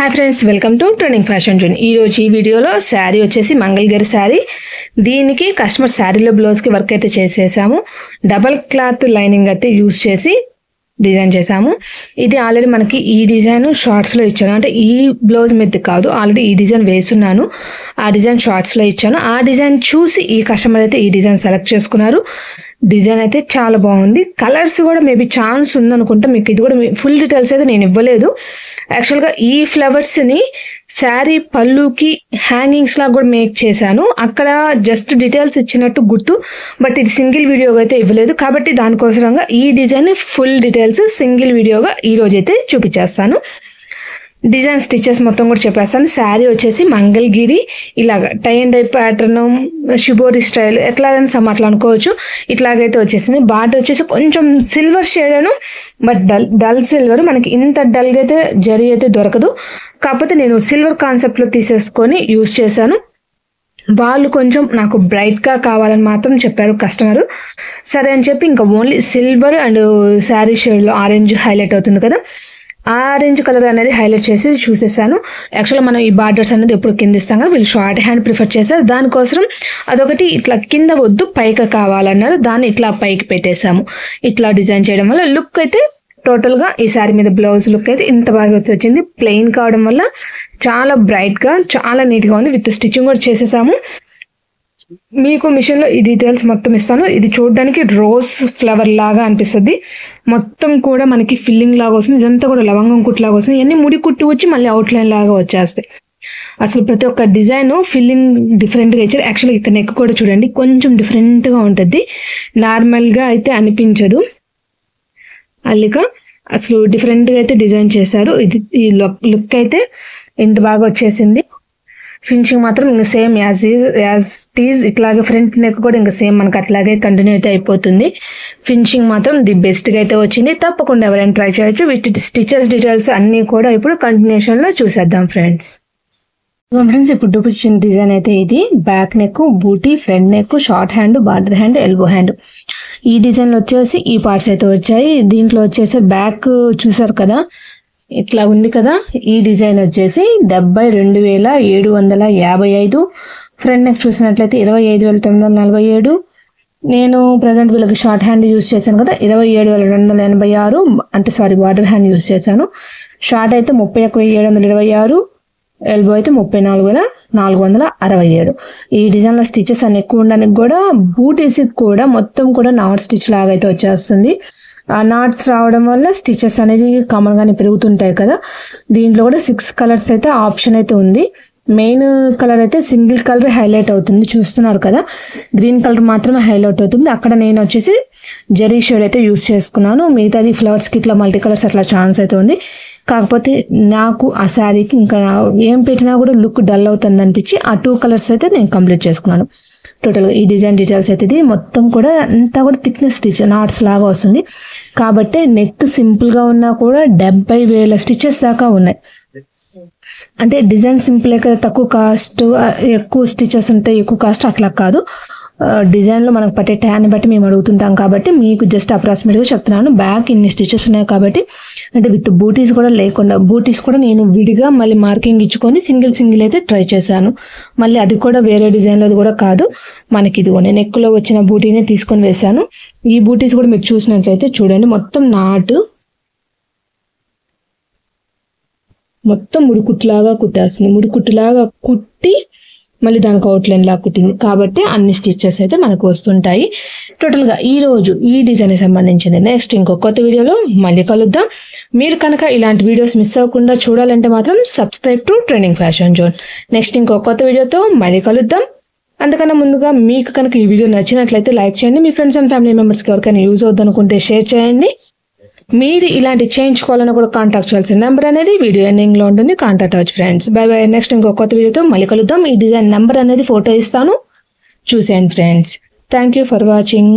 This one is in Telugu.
Hi friends, welcome to trending fashion zone. ఈరోజు ఈ వీడియోలో శారీ వచ్చేసి మంగళగిరి శారీ. దీనికి కస్టమర్ శారీలో బ్లౌజ్కి వర్క్ అయితే చేసేసాము. డబల్ క్లాత్ లైనింగ్ అయితే యూజ్ చేసి డిజైన్ చేసాము. ఇది ఆల్రెడీ మనకి ఈ డిజైన్ షార్ట్స్లో ఇచ్చాను, అంటే ఈ బ్లౌజ్ మీద కాదు, ఆల్రెడీ ఈ డిజైన్ వేస్తున్నాను. ఆ డిజైన్ షార్ట్స్లో ఇచ్చాను. ఆ డిజైన్ చూసి ఈ కస్టమర్ అయితే ఈ డిజైన్ సెలెక్ట్ చేసుకున్నారు. డిజైన్ అయితే చాలా బాగుంది. కలర్స్ కూడా మేబీ ఛాన్స్ ఉందనుకుంటా. మీకు ఇది కూడా ఫుల్ డీటెయిల్స్ అయితే నేను ఇవ్వలేదు. యాక్చువల్గా ఈ ఫ్లవర్స్ని శారీ పళ్ళుకి హ్యాంగింగ్స్ లాగా కూడా మేక్ చేశాను. అక్కడ జస్ట్ డీటెయిల్స్ ఇచ్చినట్టు గుర్తు, బట్ ఇది సింగిల్ వీడియోగా అయితే ఇవ్వలేదు. కాబట్టి దానికోసరంగా ఈ డిజైన్ ఫుల్ డీటెయిల్స్ సింగిల్ వీడియోగా ఈరోజు అయితే చూపించేస్తాను. డిజైన్ స్టిచెస్ మొత్తం కూడా చెప్పేస్తాను. శారీ వచ్చేసి మంగళగిరి, ఇలాగ tie and dye pattern, shibori style, ఎట్లాగైనా అట్లా అనుకోవచ్చు. ఇట్లాగైతే వచ్చేసింది. బార్డర్ వచ్చేసి కొంచెం సిల్వర్ షేడ్ అను, బట్ డల్ సిల్వర్. మనకి ఇంత డల్గా అయితే జరీ అయితే దొరకదు. కాకపోతే నేను సిల్వర్ కాన్సెప్ట్లో తీసేసుకొని యూజ్ చేశాను. వాళ్ళు కొంచెం నాకు బ్రైట్గా కావాలని మాత్రం చెప్పారు కస్టమరు. సరే అని చెప్పి ఇంకా ఓన్లీ సిల్వర్ అండ్ శారీ షేడ్లో ఆరెంజ్ హైలైట్ అవుతుంది కదా, ఆరెంజ్ కలర్ అనేది హైలైట్ చేసి చూసేసాను. యాక్చువల్గా మనం ఈ బార్డర్స్ అనేది ఎప్పుడు కింద ఇస్తాం కదా, వీళ్ళు షార్ట్ హ్యాండ్ ప్రిఫర్ చేశారు. దానికోసం అదొకటి ఇట్లా కింద వద్దు పైకి కావాలన్నారు. దాన్ని ఇట్లా పైకి పెట్టేశాము. ఇట్లా డిజైన్ చేయడం వల్ల లుక్ అయితే టోటల్గా ఈ శారీ మీద బ్లౌజ్ లుక్ అయితే ఇంత బాగా వచ్చింది. ప్లెయిన్ కావడం వల్ల చాలా బ్రైట్గా చాలా నీట్గా ఉంది. విత్ స్టిచ్చింగ్ కూడా చేసేసాము. మీకు మిషన్లో ఈ డీటెయిల్స్ మొత్తం ఇస్తాను. ఇది చూడడానికి రోజ్ ఫ్లవర్ లాగా అనిపిస్తుంది. మొత్తం కూడా మనకి ఫిల్లింగ్ లాగా వస్తుంది. ఇదంతా కూడా లవంగం కుట్టు లాగా వస్తుంది. ఇవన్నీ ముడి కుట్టు వచ్చి మళ్ళీ అవుట్లైన్ లాగా వచ్చేస్తాయి. అసలు ప్రతి ఒక్క డిజైన్ ఫిల్లింగ్ డిఫరెంట్గా ఇచ్చారు. యాక్చువల్గా ఇక్కడ నెక్ కూడా చూడండి కొంచెం డిఫరెంట్గా ఉంటుంది. నార్మల్గా అయితే అనిపించదు. అల్లిక అసలు డిఫరెంట్గా అయితే డిజైన్ చేశారు. ఇది ఈ లుక్ అయితే ఇంత బాగా వచ్చేసింది. ఫినిషింగ్ మాత్రం ఇంకా సేమ్ యాజ్ టీజ్ ఇట్లాగే ఫ్రంట్ నెక్ కూడా ఇంకా సేమ్ మనకు అట్లాగే కంటిన్యూ అయితే అయిపోతుంది. ఫినిషింగ్ మాత్రం ది బెస్ట్గా అయితే వచ్చింది. తప్పకుండా ఎవరైనా ట్రై చేయొచ్చు. వీటి స్టిచెస్ డీటెయిల్స్ అన్నీ కూడా ఇప్పుడు కంటిన్యూషన్లో చూసేద్దాం ఫ్రెండ్స్. ఇప్పుడు చూపించిన డిజైన్ అయితే ఇది బ్యాక్ నెక్, బూటీ, front neck, short hand, border hand, elbow hand. ఈ డిజైన్లో వచ్చేసి ఈ పార్ట్స్ అయితే వచ్చాయి. దీంట్లో వచ్చేసి బ్యాక్ చూసారు కదా ఇట్లా ఉంది కదా. ఈ డిజైన్ వచ్చేసి 72,755. ఫ్రంట్ నెక్ చూసినట్లయితే 25,947. నేను ప్రజెంట్ వీళ్ళకి షార్ట్ హ్యాండ్ యూజ్ చేశాను కదా, 27,286. అంటే సారీ బార్డర్ హ్యాండ్ యూజ్ చేశాను. షార్ట్ అయితే 31,726, ఎల్బో అయితే 34,467. ఈ డిజైన్లో స్టిచెస్ అన్ని ఎక్కువ ఉండడానికి కూడా బూటీస్కి కూడా మొత్తం కూడా నాట్ స్టిచ్ లాగా అయితే వచ్చేస్తుంది. ఆ నాట్స్ రావడం వల్ల స్టిచెస్ అనేది కామన్గానే పెరుగుతుంటాయి కదా. దీంట్లో కూడా 6 కలర్స్ అయితే ఆప్షన్ అయితే ఉంది. మెయిన్ కలర్ అయితే సింగిల్ కలర్ హైలైట్ అవుతుంది, చూస్తున్నారు కదా. గ్రీన్ కలర్ మాత్రమే హైలైట్ అవుతుంది. అక్కడ నేను వచ్చేసి జరీ షేడ్ అయితే యూస్ చేసుకున్నాను. మిగతాది ఫ్లవర్స్కి ఇట్లా మల్టీ కలర్స్ అట్లా ఛాన్స్ అయితే ఉంది. కాకపోతే నాకు ఆ శారీకి ఇంకా ఏం పెట్టినా కూడా లుక్ డల్ అవుతుంది అనిపించి ఆ 2 కలర్స్ అయితే నేను కంప్లీట్ చేసుకున్నాను. టోటల్గా ఈ డిజైన్ డీటెయిల్స్ అయితే ఇది మొత్తం కూడా అంతా కూడా థిక్నెస్ స్టిచ్ నాట్స్ లాగా వస్తుంది. కాబట్టి నెక్ సింపుల్గా ఉన్నా కూడా 70,000 స్టిచెస్ దాకా ఉన్నాయి. అంటే డిజైన్ సింపుల్ కదా, తక్కువ కాస్ట్ ఎక్కువ స్టిచెస్ ఉంటాయి, ఎక్కువ కాస్ట్ అట్లా కాదు. డిజైన్లో మనకు పట్టే ట్యాన్ని బట్టి మేము అడుగుతుంటాం కాబట్టి మీకు జస్ట్ అప్రాక్సిమేట్గా చెప్తున్నాను. బ్యాక్ ఇన్ని స్టిచెస్ ఉన్నాయి కాబట్టి, అంటే విత్ బూటీస్ కూడా లేకుండా, బూటీస్ కూడా నేను విడిగా మళ్ళీ మార్కింగ్ ఇచ్చుకొని సింగిల్ అయితే ట్రై చేశాను. మళ్ళీ అది కూడా వేరే డిజైన్లో కూడా కాదు, మనకి ఇదిగో నేను నెక్లో వచ్చిన బూటీనే తీసుకొని వేశాను. ఈ బూటీస్ కూడా మీరు చూసినట్లయితే చూడండి మొత్తం నాటు, మొత్తం ముడికుట్టులాగా కుట్టేస్తుంది. ముడికుట్టులాగా కుట్టి మళ్ళీ దానికి అవుట్లైన్ లాగా కుట్టింది కాబట్టి అన్ని స్టిచెస్ అయితే మనకు వస్తుంటాయి. టోటల్గా ఈరోజు ఈ డిజైన్కి సంబంధించింది. నెక్స్ట్ ఇంకో కొత్త వీడియోలో మళ్ళీ కలుద్దాం. మీరు కనుక ఇలాంటి వీడియోస్ మిస్ అవ్వకుండా చూడాలంటే మాత్రం subscribe to trending fashion zone. Next ఇంకో కొత్త వీడియోతో మళ్ళీ కలుద్దాం. అంతకన్నా ముందుగా మీకు కనుక ఈ వీడియో నచ్చినట్లయితే లైక్ చేయండి. మీ ఫ్రెండ్స్ అండ్ ఫ్యామిలీ మెంబర్స్కి ఎవరికైనా యూజ్ అవుద్దనుకుంటే షేర్ చేయండి. మీరు ఇలాంటి చేయించుకోవాలని కూడా కాంటాక్ట్ చేయాల్సిన నెంబర్ అనేది వీడియో ఎండింగ్లో ఉంటుంది. కాంటాక్ట్ అవ్వచ్చు ఫ్రెండ్స్. By by. నెక్స్ట్ ఇంకో కొత్త వీడియోతో మళ్ళీ కలుద్దాం. ఈ డిజైన్ నెంబర్ అనేది ఫోటో ఇస్తాను, చూసేయండి friends. Thank you for watching.